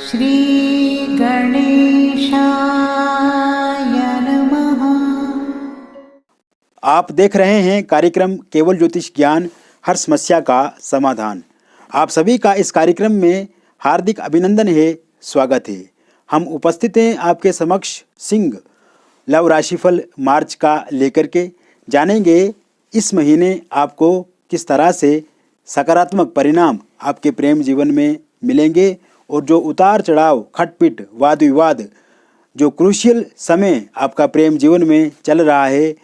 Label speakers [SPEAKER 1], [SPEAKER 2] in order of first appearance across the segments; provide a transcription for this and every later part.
[SPEAKER 1] श्री गणेशाय नमः।
[SPEAKER 2] आप देख रहे हैं कार्यक्रम केवल ज्योतिष ज्ञान, हर समस्या का समाधान। आप सभी का इस कार्यक्रम में हार्दिक अभिनंदन है, स्वागत है। हम उपस्थित हैं आपके समक्ष सिंह लव राशिफल मार्च का लेकर के। जानेंगे इस महीने आपको किस तरह से सकारात्मक परिणाम आपके प्रेम जीवन में मिलेंगे और जो उतार चढ़ाव, खटपिट, वाद विवाद, जो क्रूशियल समय आपका प्रेम जीवन में चल रहा है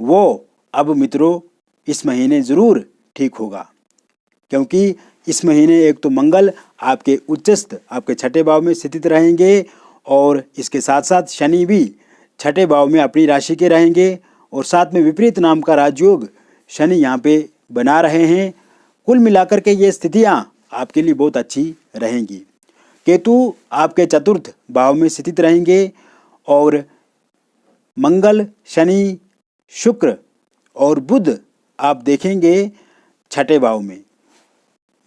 [SPEAKER 2] वो अब मित्रों इस महीने ज़रूर ठीक होगा। क्योंकि इस महीने एक तो मंगल आपके उच्चस्थ आपके छठे भाव में स्थित रहेंगे और इसके साथ साथ शनि भी छठे भाव में अपनी राशि के रहेंगे और साथ में विपरीत नाम का राजयोग शनि यहाँ पे बना रहे हैं। कुल मिलाकर के ये स्थितियाँ आपके लिए बहुत अच्छी रहेंगी। केतु आपके चतुर्थ भाव में स्थित रहेंगे और मंगल, शनि, शुक्र और बुध आप देखेंगे छठे भाव में।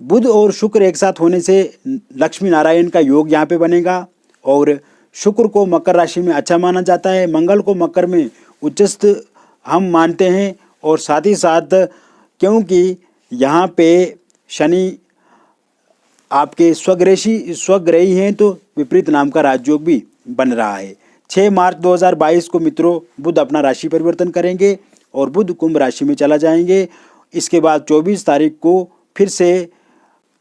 [SPEAKER 2] बुध और शुक्र एक साथ होने से लक्ष्मी नारायण का योग यहाँ पे बनेगा और शुक्र को मकर राशि में अच्छा माना जाता है, मंगल को मकर में उच्चस्थ हम मानते हैं और साथ ही साथ क्योंकि यहाँ पे शनि आपके स्वग्रही हैं तो विपरीत नाम का राजयोग भी बन रहा है। 6 मार्च 2022 को मित्रों बुध अपना राशि परिवर्तन करेंगे और बुध कुंभ राशि में चला जाएंगे। इसके बाद 24 तारीख को फिर से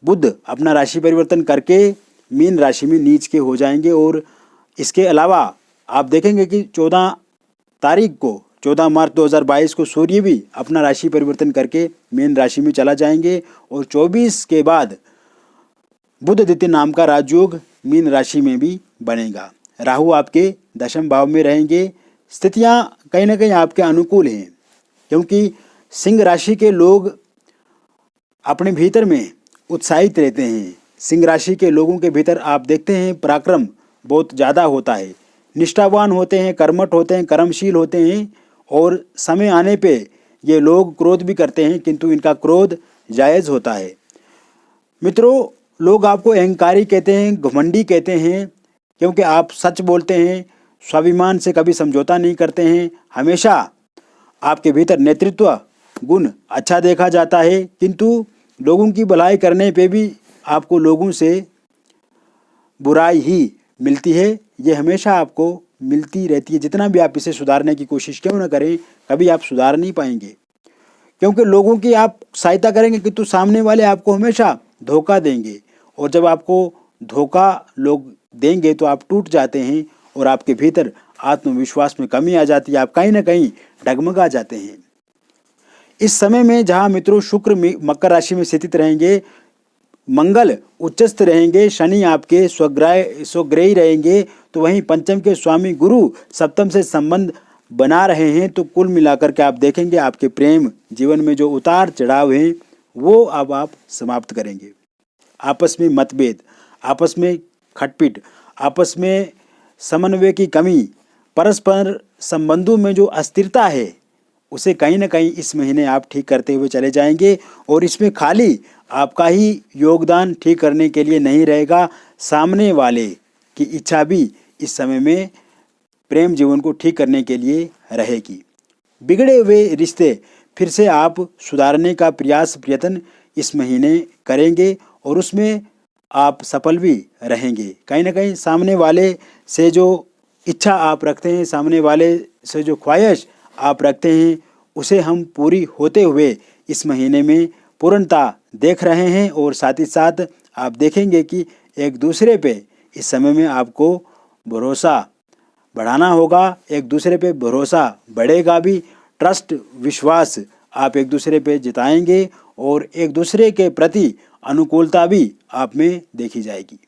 [SPEAKER 2] बुध अपना राशि परिवर्तन करके मीन राशि में नीच के हो जाएंगे और इसके अलावा आप देखेंगे कि 14 मार्च 2022 को सूर्य भी अपना राशि परिवर्तन करके मीन राशि में चला जाएंगे और 24 के बाद बुध द्वितीय नाम का राजयोग मीन राशि में भी बनेगा। राहु आपके दशम भाव में रहेंगे। स्थितियां कहीं ना कहीं आपके अनुकूल हैं क्योंकि सिंह राशि के लोग अपने भीतर में उत्साहित रहते हैं। सिंह राशि के लोगों के भीतर आप देखते हैं पराक्रम बहुत ज़्यादा होता है, निष्ठावान होते हैं, कर्मठ होते हैं, कर्मशील होते हैं और समय आने पे ये लोग क्रोध भी करते हैं किंतु इनका क्रोध जायज़ होता है। मित्रों, लोग आपको अहंकारी कहते हैं, घमंडी कहते हैं क्योंकि आप सच बोलते हैं, स्वाभिमान से कभी समझौता नहीं करते हैं। हमेशा आपके भीतर नेतृत्व गुण अच्छा देखा जाता है किंतु लोगों की भलाई करने पे भी आपको लोगों से बुराई ही मिलती है। ये हमेशा आपको मिलती रहती है। जितना भी आप इसे सुधारने की कोशिश क्यों ना करें, कभी आप सुधार नहीं पाएंगे क्योंकि लोगों की आप सहायता करेंगे किंतु सामने वाले आपको हमेशा धोखा देंगे और जब आपको धोखा लोग देंगे तो आप टूट जाते हैं और आपके भीतर आत्मविश्वास में कमी आ जाती है। आप कहीं ना कहीं डगमगा जाते हैं। इस समय में जहां मित्रों शुक्र मकर राशि में स्थित रहेंगे, मंगल उच्चस्थ रहेंगे, शनि आपके स्वग्रही रहेंगे तो वहीं पंचम के स्वामी गुरु सप्तम से संबंध बना रहे हैं। तो कुल मिलाकर के आप देखेंगे आपके प्रेम जीवन में जो उतार चढ़ाव हैं वो अब आप समाप्त करेंगे। आपस में मतभेद, आपस में खटपिट, आपस में समन्वय की कमी, परस्पर संबंधों में जो अस्थिरता है उसे कहीं ना कहीं इस महीने आप ठीक करते हुए चले जाएंगे और इसमें खाली आपका ही योगदान ठीक करने के लिए नहीं रहेगा, सामने वाले की इच्छा भी इस समय में प्रेम जीवन को ठीक करने के लिए रहेगी। बिगड़े हुए रिश्ते फिर से आप सुधारने का प्रयत्न इस महीने करेंगे और उसमें आप सफल भी रहेंगे। कहीं ना कहीं सामने वाले से जो इच्छा आप रखते हैं, सामने वाले से जो ख्वाहिश आप रखते हैं उसे हम पूरी होते हुए इस महीने में पूर्णता देख रहे हैं और साथ ही साथ आप देखेंगे कि एक दूसरे पे इस समय में आपको भरोसा बढ़ाना होगा, एक दूसरे पे भरोसा बढ़ेगा भी, ट्रस्ट विश्वास आप एक दूसरे पे जिताएंगे और एक दूसरे के प्रति अनुकूलता भी आप में देखी जाएगी।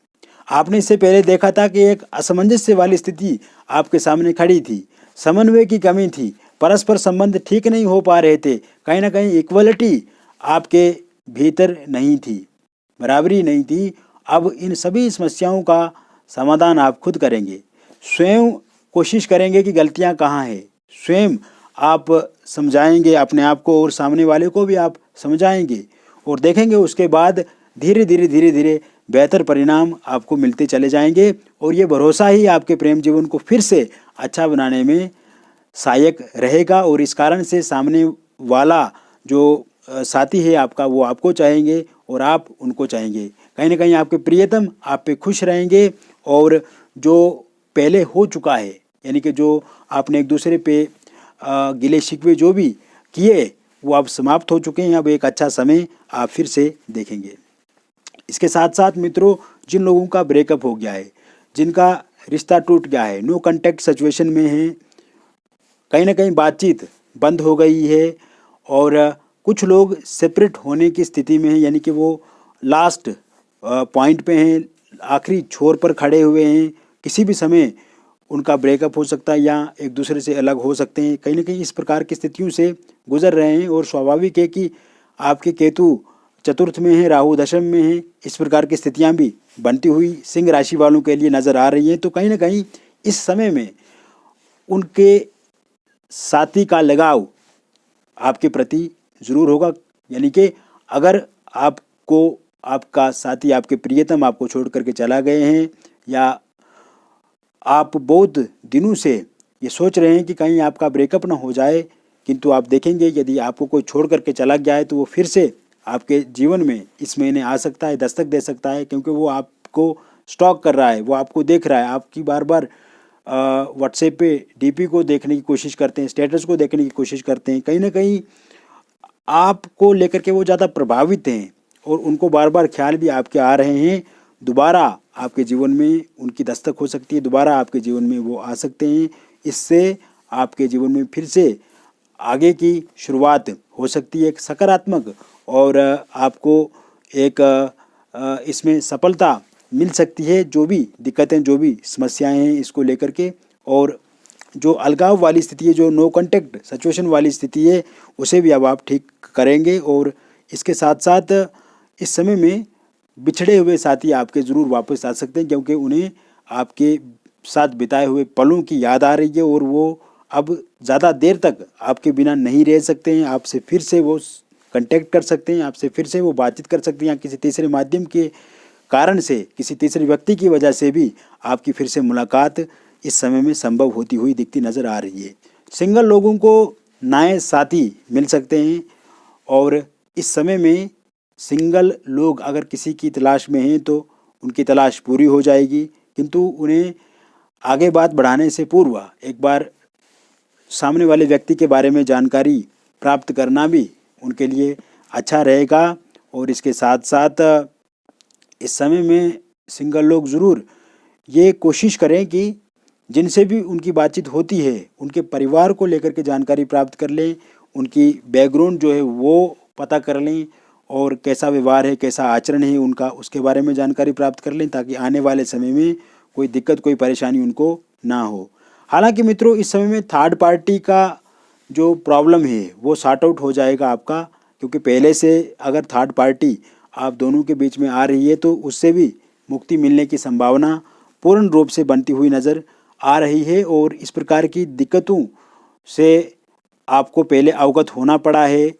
[SPEAKER 2] आपने इससे पहले देखा था कि एक असमंजस्य वाली स्थिति आपके सामने खड़ी थी, समन्वय की कमी थी, परस्पर संबंध ठीक नहीं हो पा रहे थे, कहीं ना कहीं इक्वलिटी आपके भीतर नहीं थी, बराबरी नहीं थी। अब इन सभी समस्याओं का समाधान आप खुद करेंगे, स्वयं कोशिश करेंगे कि गलतियां कहाँ हैं, स्वयं आप समझाएंगे अपने आप को और सामने वाले को भी आप समझाएंगे और देखेंगे उसके बाद धीरे धीरे बेहतर परिणाम आपको मिलते चले जाएंगे और ये भरोसा ही आपके प्रेम जीवन को फिर से अच्छा बनाने में सहायक रहेगा। और इस कारण से सामने वाला जो साथी है आपका, वो आपको चाहेंगे और आप उनको चाहेंगे। कहीं ना कहीं आपके प्रियतम आप पे खुश रहेंगे और जो पहले हो चुका है, यानी कि जो आपने एक दूसरे पे गिले शिकवे जो भी किए वो अब समाप्त हो चुके हैं। अब एक अच्छा समय आप फिर से देखेंगे। इसके साथ साथ मित्रों, जिन लोगों का ब्रेकअप हो गया है, जिनका रिश्ता टूट गया है, नो कांटेक्ट सिचुएशन में है, कहीं ना कहीं बातचीत बंद हो गई है और कुछ लोग सेपरेट होने की स्थिति में हैं, यानी कि वो लास्ट पॉइंट पे हैं, आखिरी छोर पर खड़े हुए हैं। किसी भी समय उनका ब्रेकअप हो सकता है या एक दूसरे से अलग हो सकते हैं। कहीं ना कहीं इस प्रकार की स्थितियों से गुजर रहे हैं और स्वाभाविक है कि आपके केतु चतुर्थ में है, राहु दशम में है, इस प्रकार की स्थितियां भी बनती हुई सिंह राशि वालों के लिए नज़र आ रही हैं। तो कहीं ना कहीं इस समय में उनके साथी का लगाव आपके प्रति ज़रूर होगा, यानी कि अगर आपको आपका साथी, आपके प्रियतम आपको छोड़ करके चला गए हैं या आप बहुत दिनों से ये सोच रहे हैं कि कहीं आपका ब्रेकअप ना हो जाए, किंतु आप देखेंगे यदि आपको कोई छोड़ करके चला गया है तो वो फिर से आपके जीवन में इस महीने आ सकता है, दस्तक दे सकता है, क्योंकि वो आपको स्टॉक कर रहा है, वो आपको देख रहा है, आपकी बार बार व्हाट्सएप पे डीपी को देखने की कोशिश करते हैं, स्टेटस को देखने की कोशिश करते हैं। कहीं ना कहीं आपको लेकर के वो ज़्यादा प्रभावित हैं और उनको बार बार ख्याल भी आपके आ रहे हैं। दोबारा आपके जीवन में उनकी दस्तक हो सकती है, दोबारा आपके जीवन में वो आ सकते हैं। इससे आपके जीवन में फिर से आगे की शुरुआत हो सकती है, एक सकारात्मक, और आपको एक इसमें सफलता मिल सकती है। जो भी दिक्कतें, जो भी समस्याएं हैं इसको लेकर के, और जो अलगाव वाली स्थिति है, जो नो कांटेक्ट सिचुएशन वाली स्थिति है, उसे भी अब आप ठीक करेंगे। और इसके साथ साथ इस समय में बिछड़े हुए साथी आपके ज़रूर वापस आ सकते हैं, क्योंकि उन्हें आपके साथ बिताए हुए पलों की याद आ रही है और वो अब ज़्यादा देर तक आपके बिना नहीं रह सकते हैं। आपसे फिर से वो कांटेक्ट कर सकते हैं, आपसे फिर से वो बातचीत कर सकते हैं, या किसी तीसरे माध्यम के कारण से, किसी तीसरे व्यक्ति की वजह से भी आपकी फिर से मुलाकात इस समय में संभव होती हुई दिखती नज़र आ रही है। सिंगल लोगों को नए साथी मिल सकते हैं और इस समय में सिंगल लोग अगर किसी की तलाश में हैं तो उनकी तलाश पूरी हो जाएगी, किंतु उन्हें आगे बात बढ़ाने से पूर्व एक बार सामने वाले व्यक्ति के बारे में जानकारी प्राप्त करना भी उनके लिए अच्छा रहेगा। और इसके साथ साथ इस समय में सिंगल लोग ज़रूर ये कोशिश करें कि जिनसे भी उनकी बातचीत होती है उनके परिवार को लेकर के जानकारी प्राप्त कर लें, उनकी बैकग्राउंड जो है वो पता कर लें और कैसा व्यवहार है, कैसा आचरण है उनका, उसके बारे में जानकारी प्राप्त कर लें, ताकि आने वाले समय में कोई दिक्कत, कोई परेशानी उनको ना हो। हालांकि मित्रों, इस समय में थर्ड पार्टी का जो प्रॉब्लम है वो सॉर्ट आउट हो जाएगा आपका, क्योंकि पहले से अगर थर्ड पार्टी आप दोनों के बीच में आ रही है तो उससे भी मुक्ति मिलने की संभावना पूर्ण रूप से बनती हुई नज़र आ रही है। और इस प्रकार की दिक्कतों से आपको पहले अवगत होना पड़ा है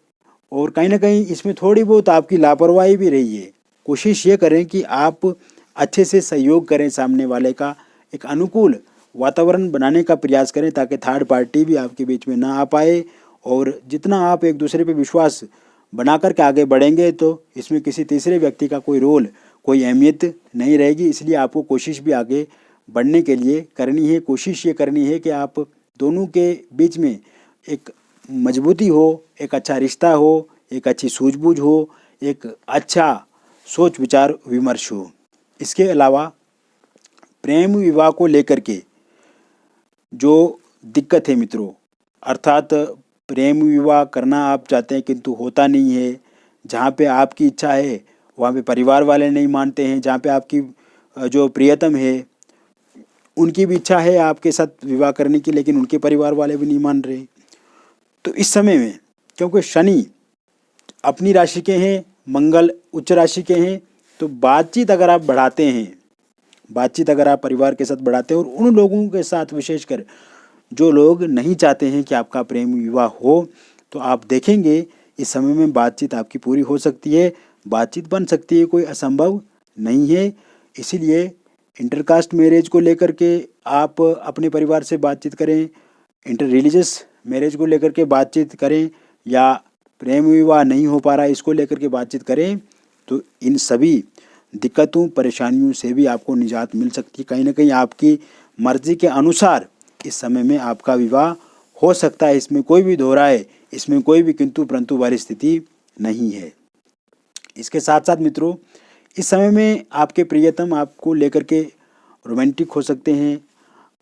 [SPEAKER 2] और कहीं ना कहीं इसमें थोड़ी बहुत आपकी लापरवाही भी रही है। कोशिश ये करें कि आप अच्छे से सहयोग करें, सामने वाले का एक अनुकूल वातावरण बनाने का प्रयास करें, ताकि थर्ड पार्टी भी आपके बीच में ना आ पाए। और जितना आप एक दूसरे पे विश्वास बना कर के आगे बढ़ेंगे तो इसमें किसी तीसरे व्यक्ति का कोई रोल, कोई अहमियत नहीं रहेगी। इसलिए आपको कोशिश भी आगे बढ़ने के लिए करनी है। कोशिश ये करनी है कि आप दोनों के बीच में एक मजबूती हो, एक अच्छा रिश्ता हो, एक अच्छी सूझबूझ हो, एक अच्छा सोच विचार विमर्श हो। इसके अलावा प्रेम विवाह को लेकर के जो दिक्कत है मित्रों, अर्थात प्रेम विवाह करना आप चाहते हैं किंतु होता नहीं है, जहाँ पे आपकी इच्छा है वहाँ पे परिवार वाले नहीं मानते हैं, जहाँ पे आपकी जो प्रियतम है उनकी भी इच्छा है आपके साथ विवाह करने की, लेकिन उनके परिवार वाले भी नहीं मान रहे। तो इस समय में क्योंकि शनि अपनी राशि के हैं, मंगल उच्च राशि के हैं, तो बातचीत अगर आप बढ़ाते हैं, बातचीत अगर आप परिवार के साथ बढ़ाते हैं और उन लोगों के साथ विशेषकर जो लोग नहीं चाहते हैं कि आपका प्रेम विवाह हो, तो आप देखेंगे इस समय में बातचीत आपकी पूरी हो सकती है, बातचीत बन सकती है, कोई असंभव नहीं है। इसीलिए इंटरकास्ट मैरिज को लेकर के आप अपने परिवार से बातचीत करें, इंटर रिलीजियस मैरिज को लेकर के बातचीत करें, या प्रेम विवाह नहीं हो पा रहा है इसको लेकर के बातचीत करें, तो इन सभी दिक्कतों परेशानियों से भी आपको निजात मिल सकती है। कहीं ना कहीं आपकी मर्जी के अनुसार इस समय में आपका विवाह हो सकता है, इसमें कोई भी दोहराए, इसमें कोई भी किंतु परंतु वाली स्थिति नहीं है। इसके साथ साथ मित्रों, इस समय में आपके प्रियतम आपको लेकर के रोमांटिक हो सकते हैं,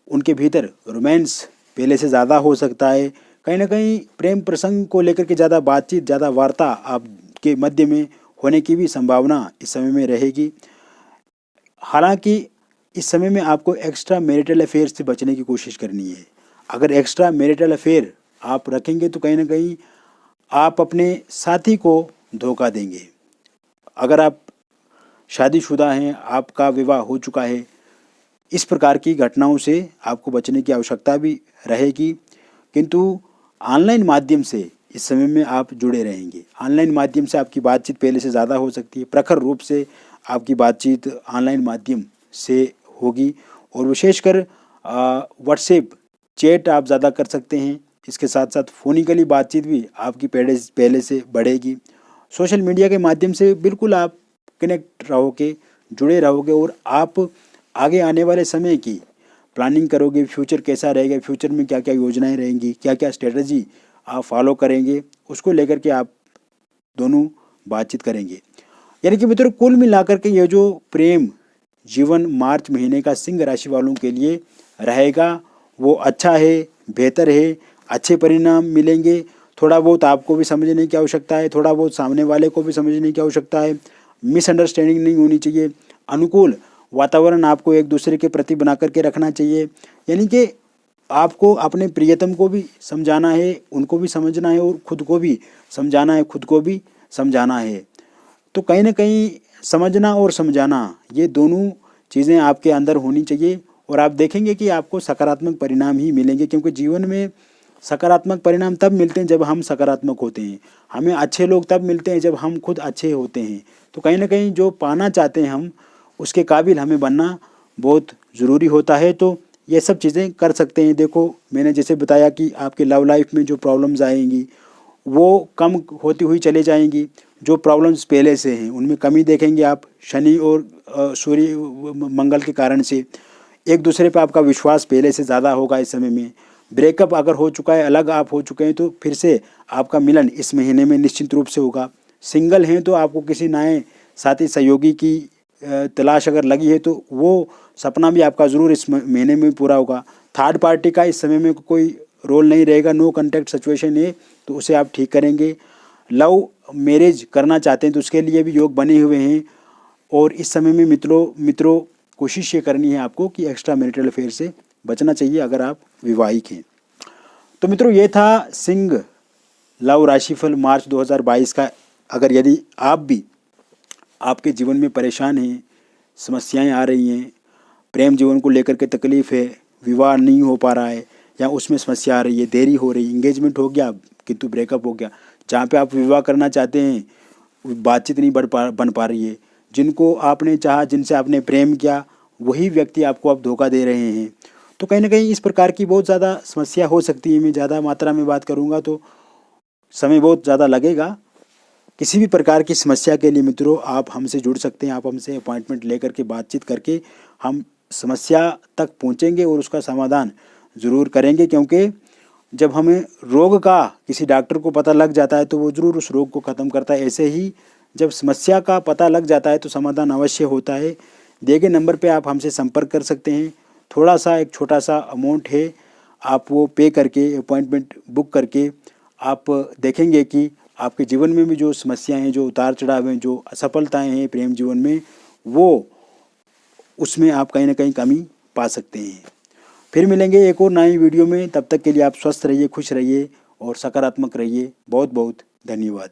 [SPEAKER 2] उनके भीतर रोमांस पहले से ज़्यादा हो सकता है। कहीं ना कहीं प्रेम प्रसंग को लेकर के ज़्यादा बातचीत, ज़्यादा वार्ता आपके मध्य में होने की भी संभावना इस समय में रहेगी। हालांकि इस समय में आपको एक्स्ट्रा मैरिटल अफेयर से बचने की कोशिश करनी है। अगर एक्स्ट्रा मैरिटल अफेयर आप रखेंगे तो कहीं ना कहीं आप अपने साथी को धोखा देंगे। अगर आप शादीशुदा हैं, आपका विवाह हो चुका है, इस प्रकार की घटनाओं से आपको बचने की आवश्यकता भी रहेगी। किंतु ऑनलाइन माध्यम से इस समय में आप जुड़े रहेंगे। ऑनलाइन माध्यम से आपकी बातचीत पहले से ज़्यादा हो सकती है, प्रखर रूप से आपकी बातचीत ऑनलाइन माध्यम से होगी, और विशेषकर व्हाट्सएप चैट आप ज़्यादा कर सकते हैं। इसके साथ साथ फोनिकली बातचीत भी आपकी पहले से बढ़ेगी। सोशल मीडिया के माध्यम से बिल्कुल आप कनेक्ट रहोगे, जुड़े रहोगे, और आप आगे आने वाले समय की प्लानिंग करोगे। फ्यूचर कैसा रहेगा, फ्यूचर में क्या क्या योजनाएं रहेंगी, क्या क्या स्ट्रेटजी आप फॉलो करेंगे, उसको लेकर के आप दोनों बातचीत करेंगे। यानी कि मित्रों, कुल मिलाकर के ये जो प्रेम जीवन मार्च महीने का सिंह राशि वालों के लिए रहेगा वो अच्छा है, बेहतर है, अच्छे परिणाम मिलेंगे। थोड़ा बहुत आपको भी समझने की आवश्यकता है, थोड़ा बहुत सामने वाले को भी समझने की आवश्यकता है। मिसअंडरस्टैंडिंग नहीं होनी चाहिए। अनुकूल वातावरण आपको एक दूसरे के प्रति बना करके रखना चाहिए। यानी कि आपको अपने प्रियतम को भी समझाना है, उनको भी समझना है, और खुद को भी समझाना है, खुद को भी समझाना है। तो कहीं ना कहीं समझना और समझाना, ये दोनों चीज़ें आपके अंदर होनी चाहिए, और आप देखेंगे कि आपको सकारात्मक परिणाम ही मिलेंगे। क्योंकि जीवन में सकारात्मक परिणाम तब मिलते हैं जब हम सकारात्मक होते हैं। हमें अच्छे लोग तब मिलते हैं जब हम खुद अच्छे होते हैं। तो कहीं ना कहीं जो पाना चाहते हैं हम, उसके काबिल हमें बनना बहुत ज़रूरी होता है। तो ये सब चीज़ें कर सकते हैं। देखो, मैंने जैसे बताया कि आपके लव लाइफ में जो प्रॉब्लम्स आएंगी वो कम होती हुई चले जाएंगी। जो प्रॉब्लम्स पहले से हैं उनमें कमी देखेंगे आप, शनि और सूर्य मंगल के कारण से। एक दूसरे पे आपका विश्वास पहले से ज़्यादा होगा इस समय में। ब्रेकअप अगर हो चुका है, अलग आप हो चुके हैं, तो फिर से आपका मिलन इस महीने में निश्चित रूप से होगा। सिंगल हैं तो आपको किसी नए साथी सहयोगी की तलाश अगर लगी है तो वो सपना भी आपका ज़रूर इस महीने में पूरा होगा। थर्ड पार्टी का इस समय में कोई रोल नहीं रहेगा, नो कॉन्टैक्ट सिचुएशन है, तो उसे आप ठीक करेंगे। लव मैरिज करना चाहते हैं तो उसके लिए भी योग बने हुए हैं। और इस समय में मित्रों कोशिश ये करनी है आपको कि एक्स्ट्रा मैरिटल अफेयर से बचना चाहिए अगर आप विवाहिक हैं। तो मित्रों, ये था सिंह लव राशिफल मार्च 2022 का। अगर यदि आप भी आपके जीवन में परेशान हैं, समस्याएं आ रही हैं, प्रेम जीवन को लेकर के तकलीफ़ है, विवाह नहीं हो पा रहा है, या उसमें समस्या आ रही है, देरी हो रही, इंगेजमेंट हो गया किंतु ब्रेकअप हो गया, जहाँ पे आप विवाह करना चाहते हैं बातचीत नहीं बन पा रही है, जिनको आपने चाहा, जिनसे आपने प्रेम किया, वही व्यक्ति आपको अब धोखा दे रहे हैं, तो कहीं ना कहीं इस प्रकार की बहुत ज़्यादा समस्या हो सकती है। मैं ज़्यादा मात्रा में बात करूँगा तो समय बहुत ज़्यादा लगेगा। किसी भी प्रकार की समस्या के लिए मित्रों आप हमसे जुड़ सकते हैं। आप हमसे अपॉइंटमेंट लेकर के बातचीत करके हम समस्या तक पहुंचेंगे और उसका समाधान ज़रूर करेंगे। क्योंकि जब हमें रोग का किसी डॉक्टर को पता लग जाता है तो वो ज़रूर उस रोग को ख़त्म करता है। ऐसे ही जब समस्या का पता लग जाता है तो समाधान अवश्य होता है। दिए गए नंबर पे आप हमसे संपर्क कर सकते हैं। थोड़ा सा एक छोटा सा अमाउंट है, आप वो पे करके अपॉइंटमेंट बुक करके आप देखेंगे कि आपके जीवन में भी जो समस्याएं हैं, जो उतार चढ़ाव हैं, जो असफलताएं हैं प्रेम जीवन में, वो उसमें आप कहीं ना कहीं कमी पा सकते हैं। फिर मिलेंगे एक और नई वीडियो में। तब तक के लिए आप स्वस्थ रहिए, खुश रहिए और सकारात्मक रहिए। बहुत बहुत धन्यवाद।